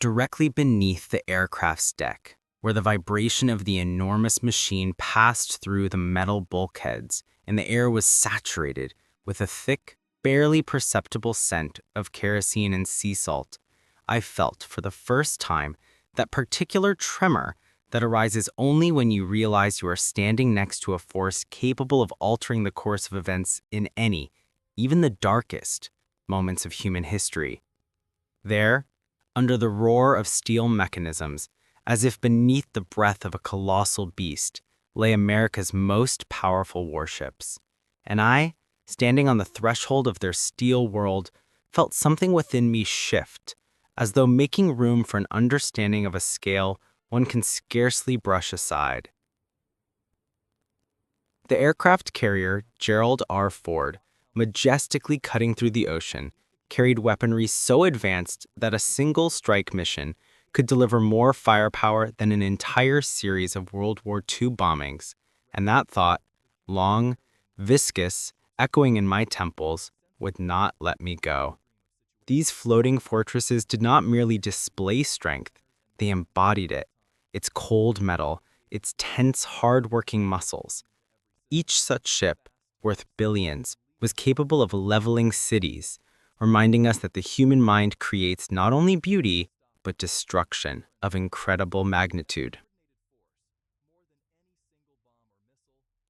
directly beneath the aircraft's deck, where the vibration of the enormous machine passed through the metal bulkheads, and the air was saturated with a thick, barely perceptible scent of kerosene and sea salt. I felt, for the first time, that particular tremor that arises only when you realize you are standing next to a force capable of altering the course of events in any, even the darkest, moments of human history. There, under the roar of steel mechanisms, as if beneath the breath of a colossal beast, lay America's most powerful warships. And I, standing on the threshold of their steel world, felt something within me shift, as though making room for an understanding of a scale one can scarcely brush aside. The aircraft carrier Gerald R. Ford, majestically cutting through the ocean, carried weaponry so advanced that a single strike mission could deliver more firepower than an entire series of World War II bombings, and that thought, long, viscous, echoing in my temples, would not let me go. These floating fortresses did not merely display strength, they embodied it, its cold metal, its tense, hard-working muscles. Each such ship, worth billions, was capable of leveling cities, reminding us that the human mind creates not only beauty, but destruction of incredible magnitude.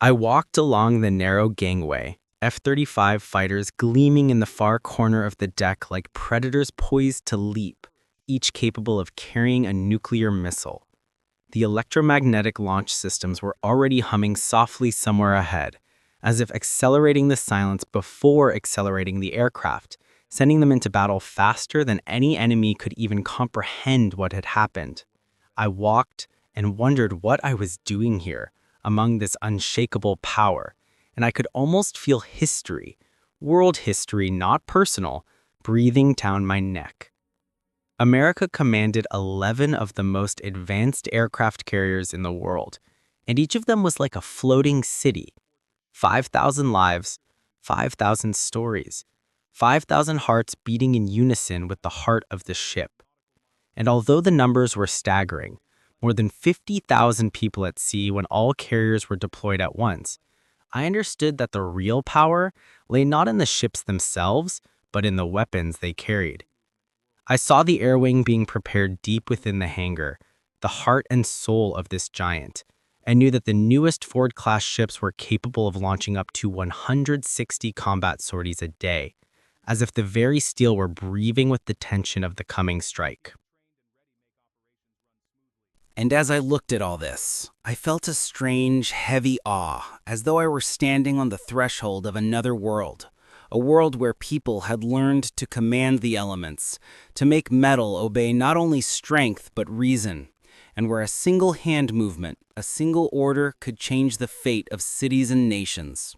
I walked along the narrow gangway, F-35 fighters gleaming in the far corner of the deck like predators poised to leap, each capable of carrying a nuclear missile. The electromagnetic launch systems were already humming softly somewhere ahead, as if accelerating the silence before accelerating the aircraft, sending them into battle faster than any enemy could even comprehend what had happened. I walked and wondered what I was doing here, among this unshakable power, and I could almost feel history, world history, not personal, breathing down my neck. America commanded 11 of the most advanced aircraft carriers in the world, and each of them was like a floating city. 5,000 lives, 5,000 stories, 5,000 hearts beating in unison with the heart of the ship. And although the numbers were staggering, more than 50,000 people at sea when all carriers were deployed at once, I understood that the real power lay not in the ships themselves, but in the weapons they carried. I saw the air wing being prepared deep within the hangar, the heart and soul of this giant, and knew that the newest Ford-class ships were capable of launching up to 160 combat sorties a day, as if the very steel were breathing with the tension of the coming strike. And as I looked at all this, I felt a strange, heavy awe, as though I were standing on the threshold of another world, a world where people had learned to command the elements, to make metal obey not only strength but reason, and where a single hand movement, a single order could change the fate of cities and nations.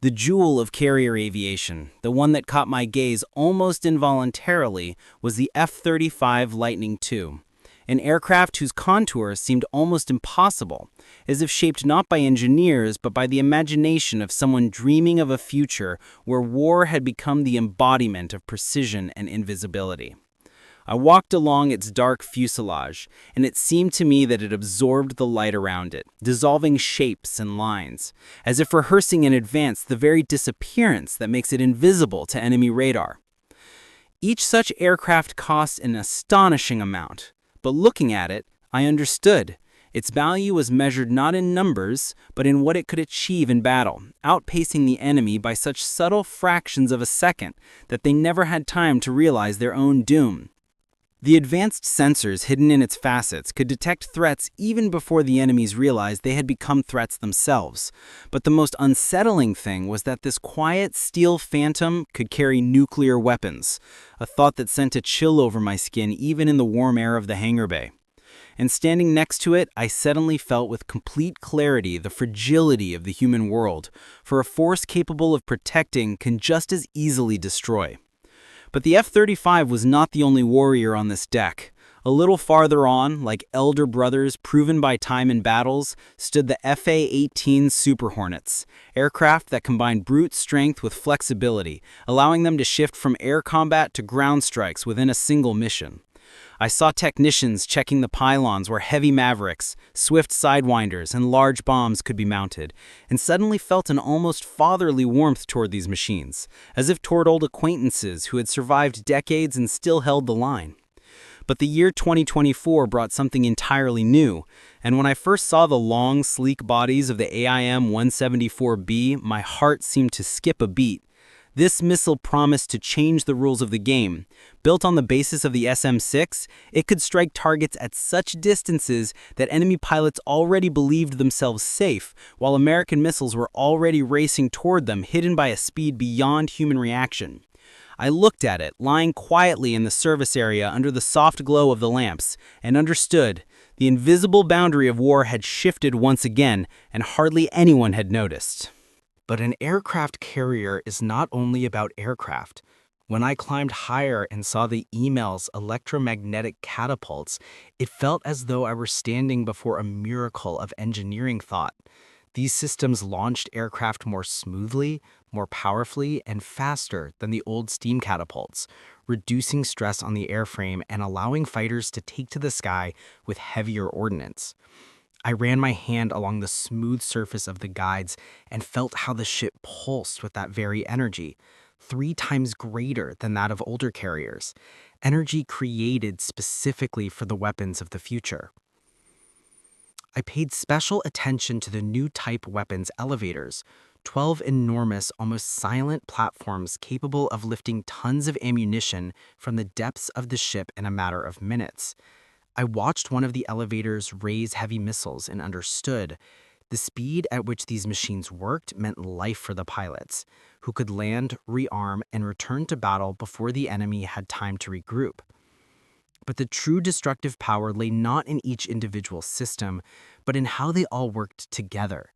The jewel of carrier aviation, the one that caught my gaze almost involuntarily, was the F-35 Lightning II, an aircraft whose contours seemed almost impossible, as if shaped not by engineers but by the imagination of someone dreaming of a future where war had become the embodiment of precision and invisibility. I walked along its dark fuselage, and it seemed to me that it absorbed the light around it, dissolving shapes and lines, as if rehearsing in advance the very disappearance that makes it invisible to enemy radar. Each such aircraft cost an astonishing amount, but looking at it, I understood. Its value was measured not in numbers, but in what it could achieve in battle, outpacing the enemy by such subtle fractions of a second that they never had time to realize their own doom. The advanced sensors hidden in its facets could detect threats even before the enemies realized they had become threats themselves. But the most unsettling thing was that this quiet steel phantom could carry nuclear weapons, a thought that sent a chill over my skin even in the warm air of the hangar bay. And standing next to it, I suddenly felt with complete clarity the fragility of the human world, for a force capable of protecting can just as easily destroy. But the F-35 was not the only warrior on this deck. A little farther on, like elder brothers proven by time in battles, stood the FA-18 Super Hornets, aircraft that combined brute strength with flexibility, allowing them to shift from air combat to ground strikes within a single mission. I saw technicians checking the pylons where heavy Mavericks, swift sidewinders, and large bombs could be mounted, and suddenly felt an almost fatherly warmth toward these machines, as if toward old acquaintances who had survived decades and still held the line. But the year 2024 brought something entirely new, and when I first saw the long, sleek bodies of the AIM-174B, my heart seemed to skip a beat. This missile promised to change the rules of the game. Built on the basis of the SM-6, it could strike targets at such distances that enemy pilots already believed themselves safe, while American missiles were already racing toward them, hidden by a speed beyond human reaction. I looked at it, lying quietly in the service area under the soft glow of the lamps, and understood. The invisible boundary of war had shifted once again, and hardly anyone had noticed. But an aircraft carrier is not only about aircraft. When I climbed higher and saw the email's electromagnetic catapults, it felt as though I were standing before a miracle of engineering thought. These systems launched aircraft more smoothly, more powerfully, and faster than the old steam catapults, reducing stress on the airframe and allowing fighters to take to the sky with heavier ordnance. I ran my hand along the smooth surface of the guides and felt how the ship pulsed with that very energy, 3 times greater than that of older carriers, energy created specifically for the weapons of the future. I paid special attention to the new type weapons elevators, 12 enormous, almost silent platforms capable of lifting tons of ammunition from the depths of the ship in a matter of minutes. I watched one of the elevators raise heavy missiles and understood the speed at which these machines worked meant life for the pilots, who could land, rearm, and return to battle before the enemy had time to regroup. But the true destructive power lay not in each individual system, but in how they all worked together.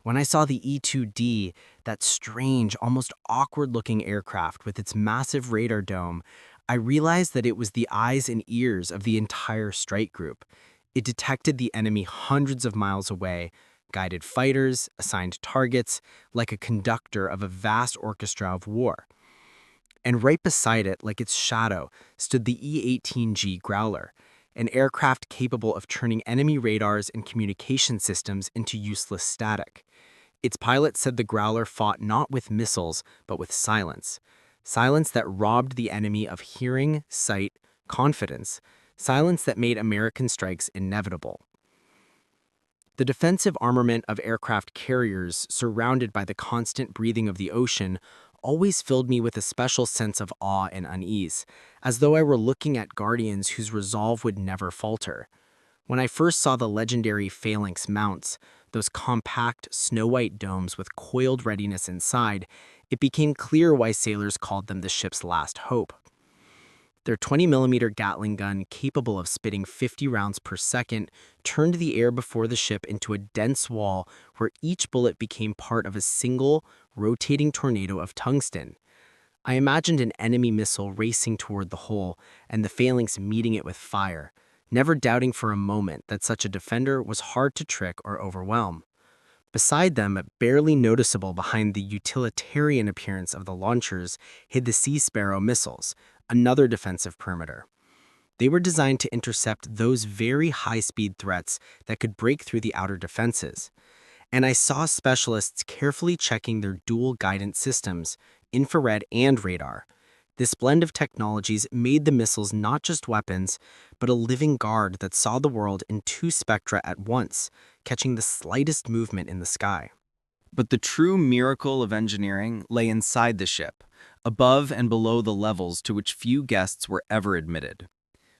When I saw the E-2D, that strange, almost awkward-looking aircraft with its massive radar dome, I realized that it was the eyes and ears of the entire strike group. It detected the enemy hundreds of miles away, guided fighters, assigned targets, like a conductor of a vast orchestra of war. And right beside it, like its shadow, stood the E-18G Growler, an aircraft capable of turning enemy radars and communication systems into useless static. Its pilot said the Growler fought not with missiles, but with silence. Silence that robbed the enemy of hearing, sight, confidence. Silence that made American strikes inevitable. The defensive armament of aircraft carriers, surrounded by the constant breathing of the ocean, always filled me with a special sense of awe and unease, as though I were looking at guardians whose resolve would never falter. When I first saw the legendary phalanx mounts, those compact, snow-white domes with coiled readiness inside, it became clear why sailors called them the ship's last hope. Their 20mm Gatling gun, capable of spitting 50 rounds per second, turned the air before the ship into a dense wall where each bullet became part of a single, rotating tornado of tungsten. I imagined an enemy missile racing toward the hole and the phalanx meeting it with fire, never doubting for a moment that such a defender was hard to trick or overwhelm. Beside them, barely noticeable behind the utilitarian appearance of the launchers, hid the Sea Sparrow missiles, another defensive perimeter. They were designed to intercept those very high-speed threats that could break through the outer defenses. And I saw specialists carefully checking their dual guidance systems, infrared and radar. This blend of technologies made the missiles not just weapons, but a living guard that saw the world in 2 spectra at once, catching the slightest movement in the sky. But the true miracle of engineering lay inside the ship, above and below the levels to which few guests were ever admitted.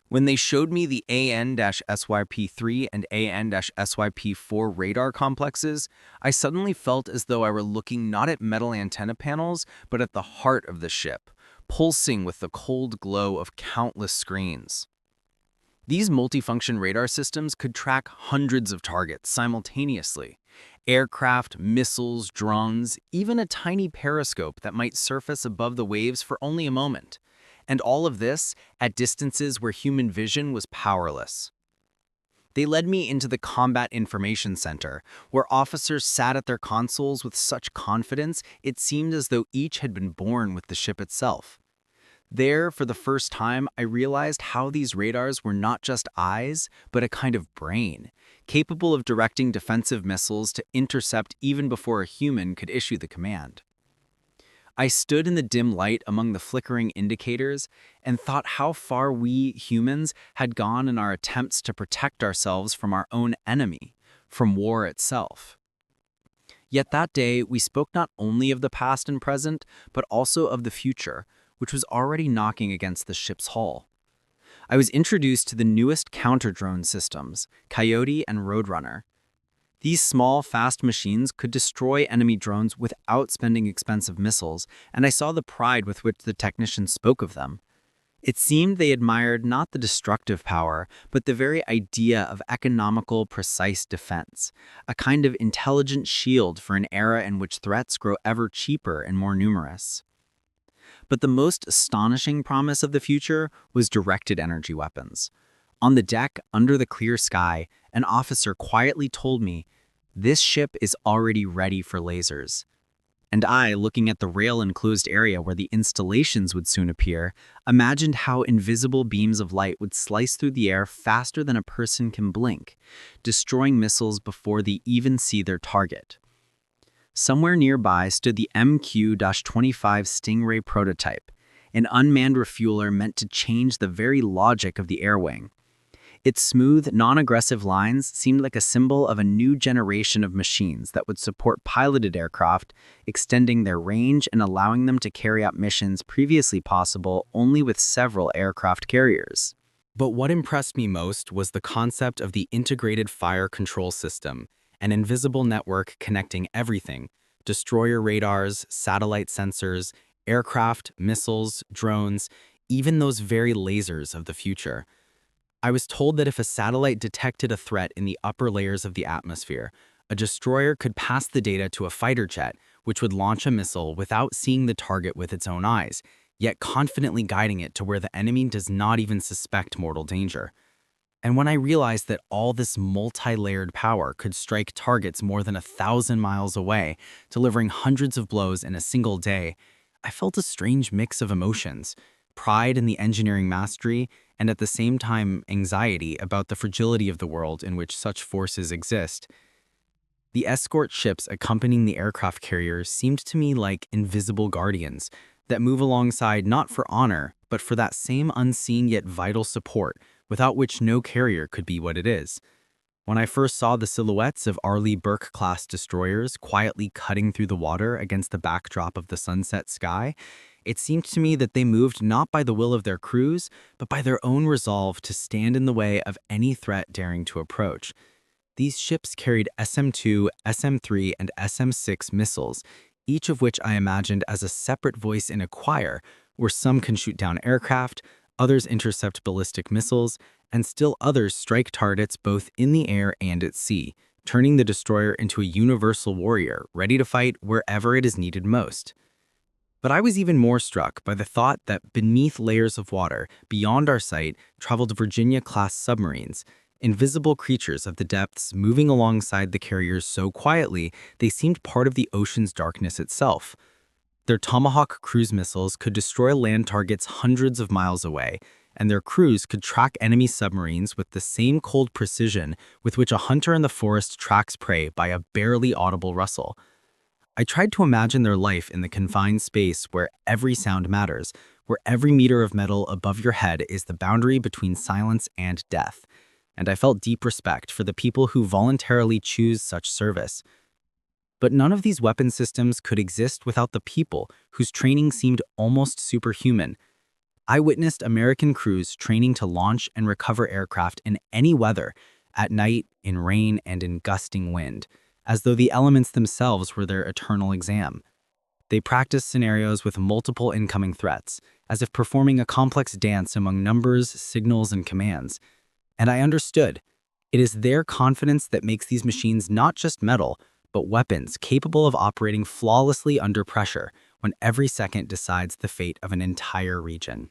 When they showed me the AN-SYP-3 and AN-SYP-4 radar complexes, I suddenly felt as though I were looking not at metal antenna panels, but at the heart of the ship, pulsing with the cold glow of countless screens. These multifunction radar systems could track hundreds of targets simultaneously. Aircraft, missiles, drones, even a tiny periscope that might surface above the waves for only a moment. And all of this at distances where human vision was powerless. They led me into the Combat Information Center, where officers sat at their consoles with such confidence it seemed as though each had been born with the ship itself. There, for the first time, I realized how these radars were not just eyes, but a kind of brain, capable of directing defensive missiles to intercept even before a human could issue the command. I stood in the dim light among the flickering indicators and thought how far we humans had gone in our attempts to protect ourselves from our own enemy, from war itself. Yet that day, we spoke not only of the past and present, but also of the future, which was already knocking against the ship's hull. I was introduced to the newest counter-drone systems, Coyote and Roadrunner. These small, fast machines could destroy enemy drones without spending expensive missiles, and I saw the pride with which the technicians spoke of them. It seemed they admired not the destructive power, but the very idea of economical, precise defense, a kind of intelligent shield for an era in which threats grow ever cheaper and more numerous. But the most astonishing promise of the future was directed energy weapons. On the deck, under the clear sky, an officer quietly told me, "This ship is already ready for lasers." And I, looking at the rail-enclosed area where the installations would soon appear, imagined how invisible beams of light would slice through the air faster than a person can blink, destroying missiles before they even see their target. Somewhere nearby stood the MQ-25 Stingray prototype, an unmanned refueler meant to change the very logic of the air wing. Its smooth, non-aggressive lines seemed like a symbol of a new generation of machines that would support piloted aircraft, extending their range and allowing them to carry out missions previously possible only with several aircraft carriers. But what impressed me most was the concept of the integrated fire control system, an invisible network connecting everything: destroyer radars, satellite sensors, aircraft, missiles, drones, even those very lasers of the future. I was told that if a satellite detected a threat in the upper layers of the atmosphere, a destroyer could pass the data to a fighter jet, which would launch a missile without seeing the target with its own eyes, yet confidently guiding it to where the enemy does not even suspect mortal danger. And when I realized that all this multi-layered power could strike targets more than 1,000 miles away, delivering hundreds of blows in a single day, I felt a strange mix of emotions: pride in the engineering mastery, and at the same time anxiety about the fragility of the world in which such forces exist. The escort ships accompanying the aircraft carriers seemed to me like invisible guardians that move alongside not for honor, but for that same unseen yet vital support without which no carrier could be what it is. When I first saw the silhouettes of Arleigh Burke-class destroyers quietly cutting through the water against the backdrop of the sunset sky, it seemed to me that they moved not by the will of their crews, but by their own resolve to stand in the way of any threat daring to approach. These ships carried SM-2, SM-3, and SM-6 missiles, each of which I imagined as a separate voice in a choir, where some can shoot down aircraft, others intercept ballistic missiles, and still others strike targets both in the air and at sea, turning the destroyer into a universal warrior, ready to fight wherever it is needed most. But I was even more struck by the thought that beneath layers of water, beyond our sight, traveled Virginia-class submarines, invisible creatures of the depths moving alongside the carriers so quietly they seemed part of the ocean's darkness itself. Their Tomahawk cruise missiles could destroy land targets hundreds of miles away, and their crews could track enemy submarines with the same cold precision with which a hunter in the forest tracks prey by a barely audible rustle. I tried to imagine their life in the confined space where every sound matters, where every meter of metal above your head is the boundary between silence and death, and I felt deep respect for the people who voluntarily choose such service. But none of these weapon systems could exist without the people whose training seemed almost superhuman. I witnessed American crews training to launch and recover aircraft in any weather, at night, in rain, and in gusting wind, as though the elements themselves were their eternal exam. They practiced scenarios with multiple incoming threats, as if performing a complex dance among numbers, signals, and commands. And I understood. It is their confidence that makes these machines not just metal, but weapons capable of operating flawlessly under pressure when every second decides the fate of an entire region.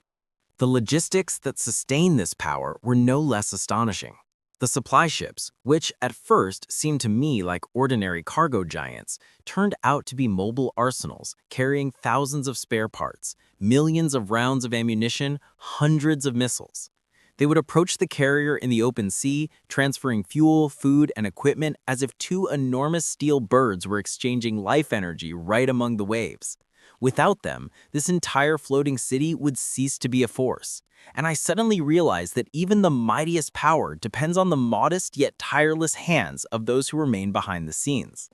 The logistics that sustain this power were no less astonishing. The supply ships, which at first seemed to me like ordinary cargo giants, turned out to be mobile arsenals carrying thousands of spare parts, millions of rounds of ammunition, hundreds of missiles. They would approach the carrier in the open sea, transferring fuel, food, and equipment as if two enormous steel birds were exchanging life energy right among the waves. Without them, this entire floating city would cease to be a force. And I suddenly realized that even the mightiest power depends on the modest yet tireless hands of those who remain behind the scenes.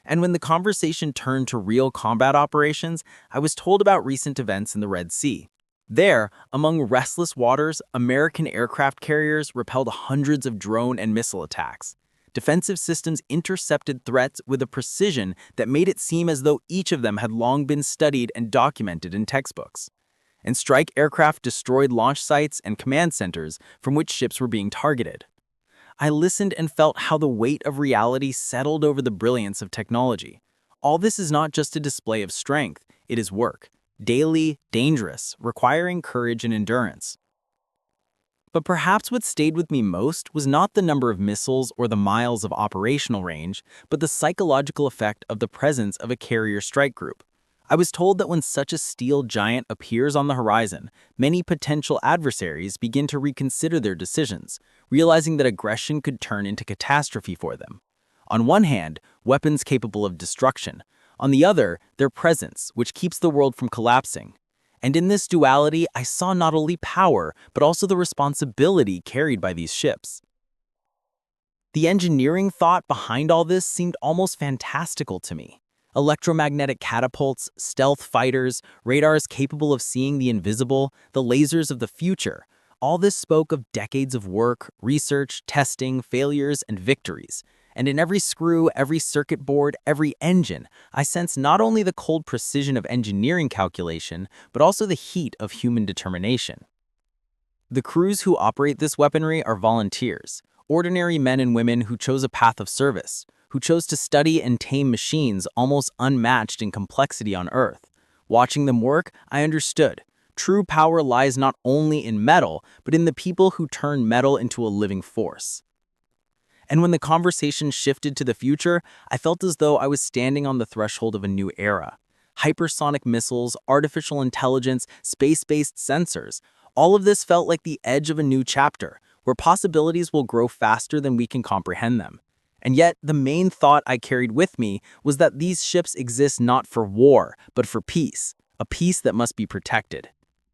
And when the conversation turned to real combat operations, I was told about recent events in the Red Sea. There, among restless waters, American aircraft carriers repelled hundreds of drone and missile attacks. Defensive systems intercepted threats with a precision that made it seem as though each of them had long been studied and documented in textbooks. And strike aircraft destroyed launch sites and command centers from which ships were being targeted. I listened and felt how the weight of reality settled over the brilliance of technology. All this is not just a display of strength, it is work. Daily, dangerous, requiring courage and endurance. But perhaps what stayed with me most was not the number of missiles or the miles of operational range, but the psychological effect of the presence of a carrier strike group. I was told that when such a steel giant appears on the horizon, many potential adversaries begin to reconsider their decisions, realizing that aggression could turn into catastrophe for them. On one hand, weapons capable of destruction. On the other, their presence, which keeps the world from collapsing. And in this duality, I saw not only power, but also the responsibility carried by these ships. The engineering thought behind all this seemed almost fantastical to me. Electromagnetic catapults, stealth fighters, radars capable of seeing the invisible, the lasers of the future. All this spoke of decades of work, research, testing, failures, and victories. And in every screw, every circuit board, every engine, I sense not only the cold precision of engineering calculation, but also the heat of human determination. The crews who operate this weaponry are volunteers, ordinary men and women who chose a path of service, who chose to study and tame machines almost unmatched in complexity on Earth. Watching them work, I understood. True power lies not only in metal, but in the people who turn metal into a living force. And when the conversation shifted to the future, I felt as though I was standing on the threshold of a new era. Hypersonic missiles, artificial intelligence, space-based sensors. All of this felt like the edge of a new chapter, where possibilities will grow faster than we can comprehend them. And yet, the main thought I carried with me was that these ships exist not for war, but for peace, a peace that must be protected.